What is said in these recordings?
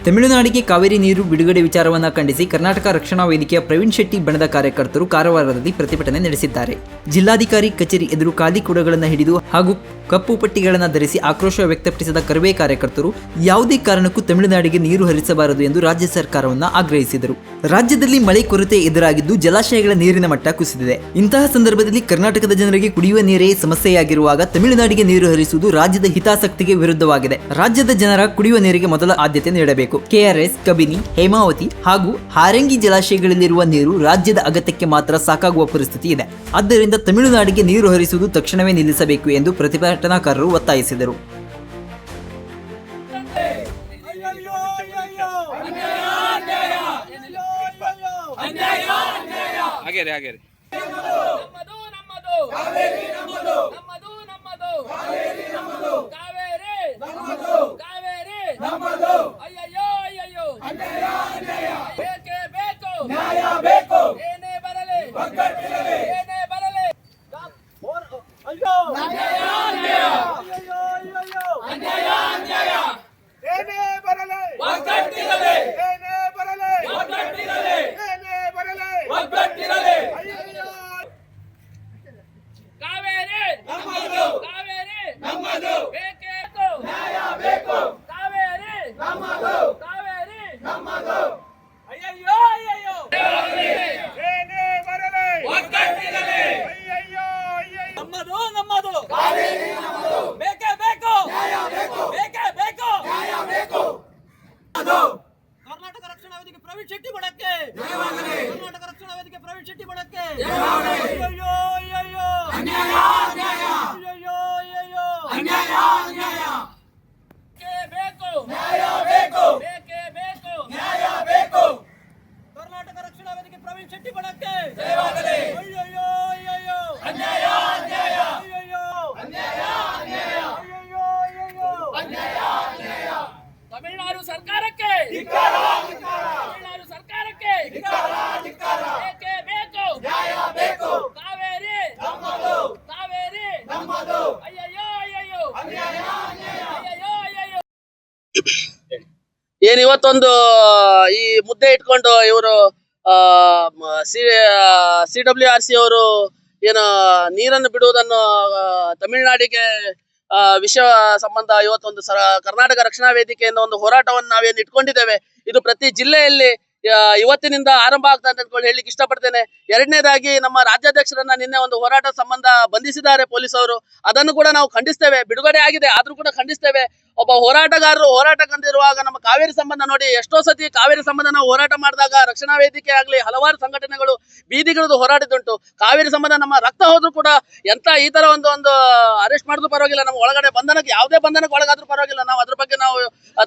ತಮಿಳುನಾಡಿಗೆ ಕಾವೇರಿ ನೀರು ಬಿಡುಗಡೆ ವಿಚಾರವನ್ನು ಖಂಡಿಸಿ ಕರ್ನಾಟಕ ರಕ್ಷಣಾ ವೇದಿಕೆಯ ಪ್ರವೀಣ್ ಶೆಟ್ಟಿ ಬಣದ ಕಾರ್ಯಕರ್ತರು ಕಾರವಾರದಲ್ಲಿ ಪ್ರತಿಭಟನೆ ನಡೆಸಿದ್ದಾರೆ. ಜಿಲ್ಲಾಧಿಕಾರಿ ಕಚೇರಿ ಎದುರು ಖಾಲಿ ಕುಡಗಳನ್ನು ಹಿಡಿದು ಹಾಗೂ ಕಪ್ಪು ಪಟ್ಟಿಗಳನ್ನು ಧರಿಸಿ ಆಕ್ರೋಶ ವ್ಯಕ್ತಪಡಿಸಿದ ಕರವೇ ಕಾರ್ಯಕರ್ತರು ಯಾವುದೇ ಕಾರಣಕ್ಕೂ ತಮಿಳುನಾಡಿಗೆ ನೀರು ಹರಿಸಬಾರದು ಎಂದು ರಾಜ್ಯ ಸರ್ಕಾರವನ್ನು ಆಗ್ರಹಿಸಿದರು. ರಾಜ್ಯದಲ್ಲಿ ಮಳೆ ಕೊರತೆ ಎದುರಾಗಿದ್ದು ಜಲಾಶಯಗಳ ನೀರಿನ ಮಟ್ಟ ಕುಸಿದಿದೆ. ಇಂತಹ ಸಂದರ್ಭದಲ್ಲಿ ಕರ್ನಾಟಕದ ಜನರಿಗೆ ಕುಡಿಯುವ ನೀರೇ ಸಮಸ್ಯೆಯಾಗಿರುವಾಗ ತಮಿಳುನಾಡಿಗೆ ನೀರು ಹರಿಸುವುದು ರಾಜ್ಯದ ಹಿತಾಸಕ್ತಿಗೆ ವಿರುದ್ಧವಾಗಿದೆ. ರಾಜ್ಯದ ಜನರ ಕುಡಿಯುವ ನೀರಿಗೆ ಮೊದಲ ಆದ್ಯತೆ ನೀಡಬೇಕು. ಕೆಆರ್ಎಸ್, ಕಬಿನಿ, ಹೇಮಾವತಿ ಹಾಗೂ ಹಾರಂಗಿ ಜಲಾಶಯಗಳಲ್ಲಿರುವ ನೀರು ರಾಜ್ಯದ ಅಗತ್ಯಕ್ಕೆ ಮಾತ್ರ ಸಾಕಾಗುವ ಪರಿಸ್ಥಿತಿ ಇದೆ. ಆದ್ದರಿಂದ ತಮಿಳುನಾಡಿಗೆ ನೀರು ಹರಿಸುವುದು ತಕ್ಷಣವೇ ನಿಲ್ಲಿಸಬೇಕು ಎಂದು ಪ್ರತಿಭಟನಾಕಾರರು ಒತ್ತಾಯಿಸಿದರು. ಕರ್ನಾಟಕ ರಕ್ಷಣಾ ವೇದಿಕೆ ಪ್ರವೀಣ್ ಶೆಟ್ಟಿ ಬಣಕ್ಕೆ ಕರ್ನಾಟಕ ರಕ್ಷಣಾ ವೇದಿಕೆ ಪ್ರವೀಣ್ ಶೆಟ್ಟಿ ಬಣಕ್ಕೆ ಅಯ್ಯೋ ಅಯ್ಯೋ ಅನ್ಯಾಯ ಅನ್ಯಾಯ ಅಯ್ಯೋ ಅಯ್ಯೋ ಅನ್ಯಾಯ ಅನ್ಯಾಯ ಬೇಕು ನ್ಯಾಯ ಬೇಕು ಬೇಕೇ ಬೇಕು ನ್ಯಾಯ ಬೇಕು ಕರ್ನಾಟಕ ರಕ್ಷಣಾ ವೇದಿಕೆ ಪ್ರವೀಣ್ ಶೆಟ್ಟಿ ಬಣಕ್ಕೆ ಜಯವಾಗಲಿ ಅಯ್ಯೋ ಅಯ್ಯೋ ಅನ್ಯಾಯ ಅನ್ಯಾಯ ಅಯ್ಯೋ ಅನ್ಯಾಯ ಅನ್ಯಾಯ ಅಯ್ಯೋ ಅಯ್ಯೋ ಅನ್ಯಾಯ ಅನ್ಯಾಯ ತಮಿಳುನಾಡು ಸರ್ಕಾರಕ್ಕೆ ಧಿಕ್ಕಾರ ತಮಿಳುನಾಡು ಸರ್ಕಾರಕ್ಕೆ ಧಿಕ್ಕಾರ ಬೇಕೇ ಬೇಕು ನ್ಯಾಯ ಬೇಕು ಕಾವೇರಿ ನಮ್ಮದು ಕಾವೇರಿ ನಮ್ಮದು ಅಯ್ಯಯ್ಯೋ ಅಯ್ಯಯ್ಯೋ ಅನ್ಯಾಯ ಅನ್ಯಾಯ ಅಯ್ಯಯ್ಯೋ ಅಯ್ಯಯ್ಯೋ ಏನು ಇವತ್ತೊಂದು ಈ ಮುದ್ದೆ ಇಟ್ಕೊಂಡು ಇವರು CWRC ಅವರು ಏನು ನೀರನ್ನು ಬಿಡುವುದನ್ನು ತಮಿಳುನಾಡಿಗೆ ವಿಷಯ ಸಂಬಂಧ ಇವತ್ತೊಂದು ಕರ್ನಾಟಕ ರಕ್ಷಣಾ ವೇದಿಕೆಯಿಂದ ಒಂದು ಹೋರಾಟವನ್ನು ನಾವೇನು ಇಟ್ಕೊಂಡಿದ್ದೇವೆ. ಇದು ಪ್ರತಿ ಜಿಲ್ಲೆಯಲ್ಲಿ ಇವತ್ತಿನಿಂದ ಆರಂಭ ಆಗ್ತದೆ ಅಂತ ಹೇಳಲಿಕ್ಕೆ ಇಷ್ಟಪಡ್ತೇನೆ. ಎರಡನೇದಾಗಿ ನಮ್ಮ ರಾಜ್ಯಾಧ್ಯಕ್ಷರನ್ನ ನಿನ್ನೆ ಒಂದು ಹೋರಾಟ ಸಂಬಂಧ ಬಂಧಿಸಿದ್ದಾರೆ ಪೊಲೀಸರು. ಅದನ್ನು ಕೂಡ ನಾವು ಖಂಡಿಸ್ತೇವೆ. ಬಿಡುಗಡೆ ಆಗಿದೆ ಆದ್ರೂ ಕೂಡ ಖಂಡಿಸ್ತೇವೆ. ಒಬ್ಬ ಹೋರಾಟಗಾರರು ಹೋರಾಟಕ್ಕಂದಿರುವಾಗ ನಮ್ಮ ಕಾವೇರಿ ಸಂಬಂಧ ನೋಡಿ, ಎಷ್ಟೋ ಸತಿ ಕಾವೇರಿ ಸಂಬಂಧ ನಾವು ಹೋರಾಟ ಮಾಡಿದಾಗ ರಕ್ಷಣಾ ವೇದಿಕೆ ಆಗಲಿ ಹಲವಾರು ಸಂಘಟನೆಗಳು ಬೀದಿಗಿಳಿದು ಹೋರಾಟದುಂಟು. ಕಾವೇರಿ ಸಂಬಂಧ ನಮ್ಮ ರಕ್ತ ಹೋದ್ರೂ ಕೂಡ ಎಂತ ಈ ತರ ಒಂದು ಅರೆಸ್ಟ್ ಮಾಡಿದ್ರು ಪರವಾಗಿಲ್ಲ, ನಮ್ಮ ಒಳಗಡೆ ಬಂಧನಕ್ಕೆ ಯಾವುದೇ ಬಂಧನಕ್ಕೆ ಒಳಗಾದ್ರೂ ಪರವಾಗಿಲ್ಲ, ನಾವು ಅದ್ರ ಬಗ್ಗೆ ನಾವು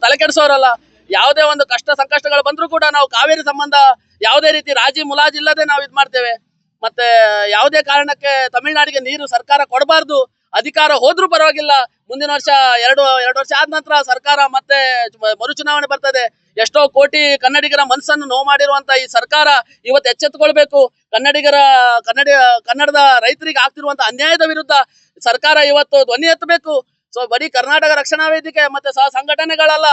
ತಲೆ ಕೆಡಿಸೋರಲ್ಲ. ಯಾವುದೇ ಒಂದು ಕಷ್ಟ ಸಂಕಷ್ಟಗಳು ಬಂದ್ರೂ ಕೂಡ ನಾವು ಕಾವೇರಿ ಸಂಬಂಧ ಯಾವುದೇ ರೀತಿ ರಾಜಿ ಮುಲಾಜಿ ಇಲ್ಲದೆ ನಾವು ಇದು ಮಾಡ್ತೇವೆ. ಮತ್ತೆ ಯಾವುದೇ ಕಾರಣಕ್ಕೆ ತಮಿಳುನಾಡಿಗೆ ನೀರು ಸರ್ಕಾರ ಕೊಡಬಾರ್ದು. ಅಧಿಕಾರ ಹೋದ್ರೂ ಪರವಾಗಿಲ್ಲ, ಮುಂದಿನ ವರ್ಷ ಎರಡು ವರ್ಷ ಆದ ನಂತರ ಸರ್ಕಾರ ಮತ್ತೆ ಮರುಚುನಾವಣೆ ಬರ್ತದೆ. ಎಷ್ಟೋ ಕೋಟಿ ಕನ್ನಡಿಗರ ಮನಸ್ಸನ್ನು ನೋವು ಮಾಡಿರುವಂತ ಈ ಸರ್ಕಾರ ಇವತ್ತು ಎಚ್ಚೆತ್ತುಕೊಳ್ಬೇಕು. ಕನ್ನಡದ ರೈತರಿಗೆ ಆಗ್ತಿರುವಂತ ಅನ್ಯಾಯದ ವಿರುದ್ಧ ಸರ್ಕಾರ ಇವತ್ತು ಧ್ವನಿ ಎತ್ತಬೇಕು. ಸೊ ಬರೀ ಕರ್ನಾಟಕ ರಕ್ಷಣಾ ವೇದಿಕೆ ಮತ್ತೆ ಸಂಘಟನೆಗಳಲ್ಲ,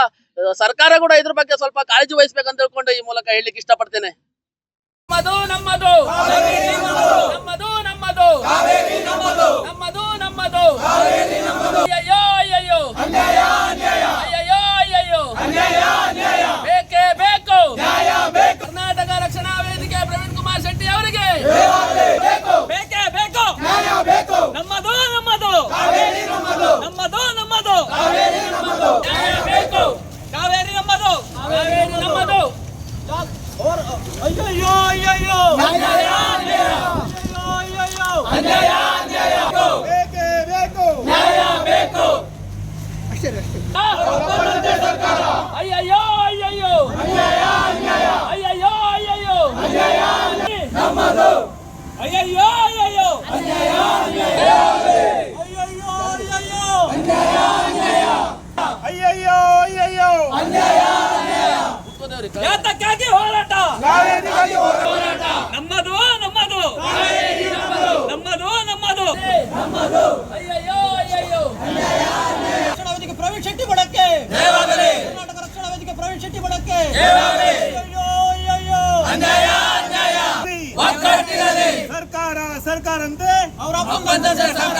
ಸರ್ಕಾರ ಕೂಡ ಇದ್ರ ಬಗ್ಗೆ ಸ್ವಲ್ಪ ಕಾಳಜಿ ವಹಿಸ್ಬೇಕಂತ ಹೇಳ್ಕೊಂಡು ಈ ಮೂಲಕ ಹೇಳಲಿಕ್ಕೆ ಇಷ್ಟಪಡ್ತೇನೆ. ನಮ್ಮದು ನಮ್ಮದು ನಮ್ಮದು ನಮ್ಮದು ನಮ್ಮದು ನಮ್ಮದು ಅಯ್ಯಯ್ಯೋ ಅಯ್ಯಯ್ಯೋ ಅನ್ಯಾಯ ಅನ್ಯಾಯ ಅಯ್ಯಯ್ಯೋ ಅಯ್ಯಯ್ಯೋ ಅನ್ಯಾಯ ಅನ್ಯಾಯ ಬೇಕೇ ಬೇಕು ನ್ಯಾಯ ಬೇಕು ಕರ್ನಾಟಕ ರಕ್ಷಣಾ ವೇದಿಕೆ ಪ್ರವೀಣ್ ಕುಮಾರ್ ಶೆಟ್ಟಿ ಅವರಿಗೆ ಬೇಕೇ ಬೇಕು ನ್ಯಾಯ ಬೇಕು ನಮ್ಮದು ನಮ್ಮದು ಕಾವೇರಿ ನಮ್ಮದು ನಮ್ಮದು ನಮ್ಮದು ಕಾವೇರಿ ನಮ್ಮದು ನ್ಯಾಯ ಬೇಕು ಕಾವೇರಿ ನಮ್ಮದು ಕಾವೇರಿ ನಮ್ಮದು ಅಯ್ಯಯ್ಯೋ ಅಯ್ಯಯ್ಯೋ ಅನ್ಯಾಯ ಅನ್ಯಾಯ ಅಯ್ಯಯ್ಯೋ ಅನ್ಯಾಯ ಅನ್ಯಾಯ ಬೇಕೇ ಬೇಕು ನ್ಯಾಯ ಬೇಕು ಸರ್ಕಾರ ಅಯ್ಯಯ್ಯೋ ಅಯ್ಯಯ್ಯೋ ಅನ್ಯಾಯ ಅನ್ಯಾಯ ಅಯ್ಯಯ್ಯೋ ಅಯ್ಯಯ್ಯೋ ಅನ್ಯಾಯ ನಮ್ಮದು ಅಯ್ಯಯ್ಯೋ ಅಯ್ಯಯ್ಯೋ ಅನ್ಯಾಯ ಅನ್ಯಾಯ ಅಯ್ಯಯ್ಯೋ ಅಯ್ಯಯ್ಯೋ ಅನ್ಯಾಯ ಅನ್ಯಾಯ ಅಯ್ಯಯ್ಯೋ ಅಯ್ಯಯ್ಯೋ ಅನ್ಯಾಯ ಅನ್ಯಾಯ ಯಾತಕ್ಕಾಗಿ ಹೋರಾಟ ನಮ್ಮದು ನಮ್ಮದು ನಮ್ಮದು ನಮ್ಮದು ನಮ್ಮದು ಅಯ್ಯಯ್ಯೋ ಅಯ್ಯಯ್ಯೋ ರಕ್ಷಣಾ ವೇದಿಕೆ ಪ್ರವೀಣ್ ಶೆಟ್ಟಿ ಬಣಕ್ಕೆ ಕರ್ನಾಟಕ ರಕ್ಷಣಾ ವೇದಿಕೆ ಪ್ರವೀಣ್ ಶೆಟ್ಟಿ ಬಣಕ್ಕೆ ಸರ್ಕಾರಂತೆ ಅವರ ಅಪ್ಪಂದೆ ಸರ್ಕಾರ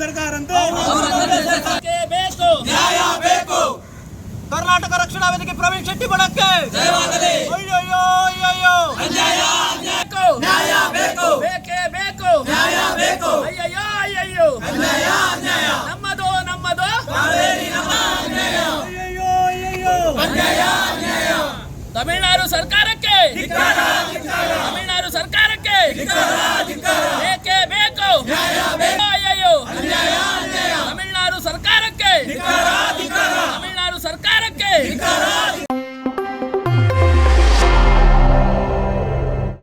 ಸರ್ಕಾರಂತೆ ಬೇಕೇ ಬೇಕು ನ್ಯಾಯ ಬೇಕು. ಕರ್ನಾಟಕ ರಕ್ಷಣಾ ವೇದಿಕೆ ಪ್ರವೀಣ್ ಶೆಟ್ಟಿ ಬಣಕ್ಕೆ ಜಯವಾಗಲಿ. ಅಯ್ಯಯ್ಯೋ ಅಯ್ಯಯ್ಯೋ ಅನ್ಯಾಯ ನ್ಯಾಯ ಬೇಕು. ಬೇಕೇ ಬೇಕು ನ್ಯಾಯ ಬೇಕು. ಅಯ್ಯಯ್ಯೋ ಅಯ್ಯಯ್ಯೋ ಅನ್ಯಾಯ ನಮ್ಮದು ಕಾವೇರಿ ನಮ್ಮ ಅನ್ಯಾಯ. ಅಯ್ಯಯ್ಯೋ ಅಯ್ಯಯ್ಯೋ ಅನ್ಯಾಯ ತಮಿಳುನಾಡು ಸರ್ಕಾರಕ್ಕೆ ಧಿಕ್ಕಾರ.